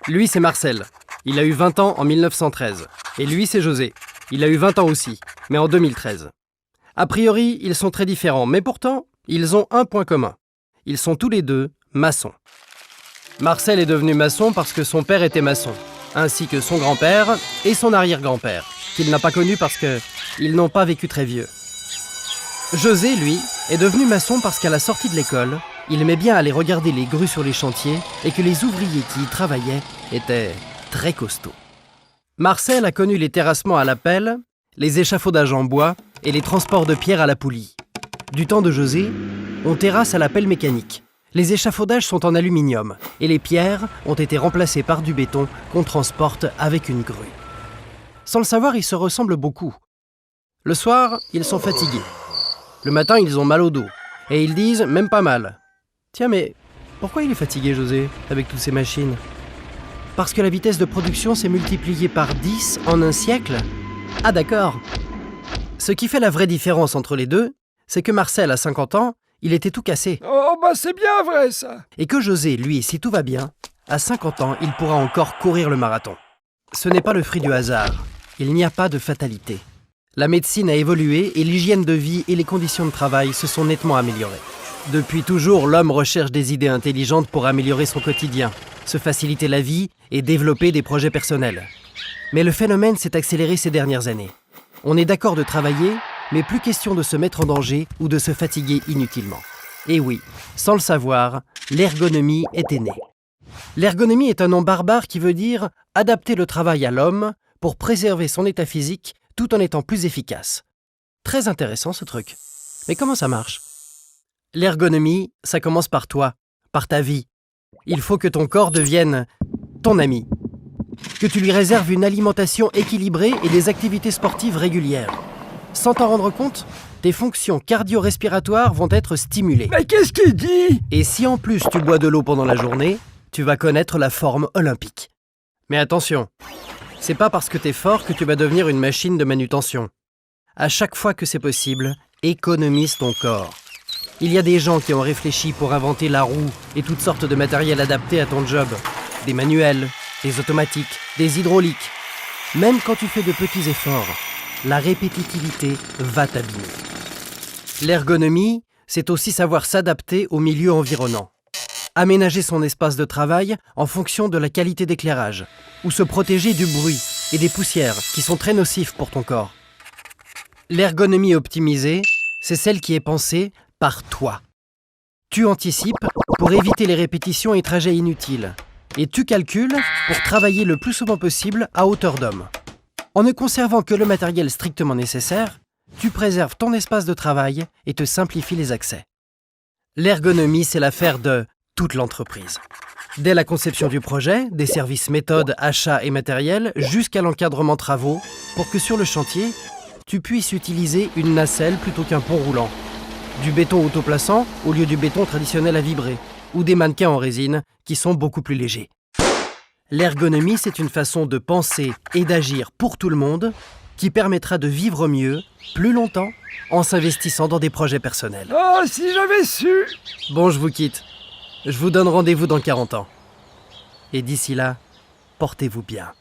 Lui, c'est Marcel. Il a eu 20 ans en 1913. Et lui, c'est José. Il a eu 20 ans aussi, mais en 2013. A priori, ils sont très différents, mais pourtant, ils ont un point commun. Ils sont tous les deux maçons. Marcel est devenu maçon parce que son père était maçon, ainsi que son grand-père et son arrière-grand-père, qu'il n'a pas connu parce qu'ils n'ont pas vécu très vieux. José, lui, est devenu maçon parce qu'à la sortie de l'école, il aimait bien aller regarder les grues sur les chantiers et que les ouvriers qui y travaillaient étaient très costauds. Marcel a connu les terrassements à la pelle, les échafaudages en bois et les transports de pierre à la poulie. Du temps de José, on terrasse à la pelle mécanique. Les échafaudages sont en aluminium et les pierres ont été remplacées par du béton qu'on transporte avec une grue. Sans le savoir, ils se ressemblent beaucoup. Le soir, ils sont fatigués. Le matin, ils ont mal au dos. Et ils disent même pas mal. Tiens, mais pourquoi il est fatigué, José, avec toutes ces machines? Parce que la vitesse de production s'est multipliée par 10 en un siècle? Ah d'accord. Ce qui fait la vraie différence entre les deux, c'est que Marcel, à 50 ans, il était tout cassé. Oh, bah c'est bien vrai, ça. Et que José, lui, si tout va bien, à 50 ans, il pourra encore courir le marathon. Ce n'est pas le fruit du hasard. Il n'y a pas de fatalité. La médecine a évolué et l'hygiène de vie et les conditions de travail se sont nettement améliorées. Depuis toujours, l'homme recherche des idées intelligentes pour améliorer son quotidien, se faciliter la vie et développer des projets personnels. Mais le phénomène s'est accéléré ces dernières années. On est d'accord de travailler, mais plus question de se mettre en danger ou de se fatiguer inutilement. Et oui, sans le savoir, l'ergonomie était née. L'ergonomie est un nom barbare qui veut dire adapter le travail à l'homme pour préserver son état physique tout en étant plus efficace. Très intéressant ce truc. Mais comment ça marche? L'ergonomie, ça commence par toi, par ta vie. Il faut que ton corps devienne ton ami. Que tu lui réserves une alimentation équilibrée et des activités sportives régulières. Sans t'en rendre compte, tes fonctions cardio-respiratoires vont être stimulées. Mais qu'est-ce qu'il dit? Et si en plus tu bois de l'eau pendant la journée, tu vas connaître la forme olympique. Mais attention, c'est pas parce que t'es fort que tu vas devenir une machine de manutention. À chaque fois que c'est possible, économise ton corps. Il y a des gens qui ont réfléchi pour inventer la roue et toutes sortes de matériel adapté à ton job. Des manuels, des automatiques, des hydrauliques. Même quand tu fais de petits efforts, la répétitivité va t'abîmer. L'ergonomie, c'est aussi savoir s'adapter au milieu environnant. Aménager son espace de travail en fonction de la qualité d'éclairage, ou se protéger du bruit et des poussières qui sont très nocifs pour ton corps. L'ergonomie optimisée, c'est celle qui est pensée par toi. Tu anticipes pour éviter les répétitions et trajets inutiles, et tu calcules pour travailler le plus souvent possible à hauteur d'homme. En ne conservant que le matériel strictement nécessaire, tu préserves ton espace de travail et te simplifies les accès. L'ergonomie, c'est l'affaire de toute l'entreprise. Dès la conception du projet, des services méthodes, achats et matériel, jusqu'à l'encadrement travaux, pour que sur le chantier, tu puisses utiliser une nacelle plutôt qu'un pont roulant, du béton autoplaçant au lieu du béton traditionnel à vibrer, ou des mannequins en résine qui sont beaucoup plus légers. L'ergonomie, c'est une façon de penser et d'agir pour tout le monde qui permettra de vivre mieux, plus longtemps, en s'investissant dans des projets personnels. Oh, si j'avais su! Bon, je vous quitte. Je vous donne rendez-vous dans 40 ans. Et d'ici là, portez-vous bien.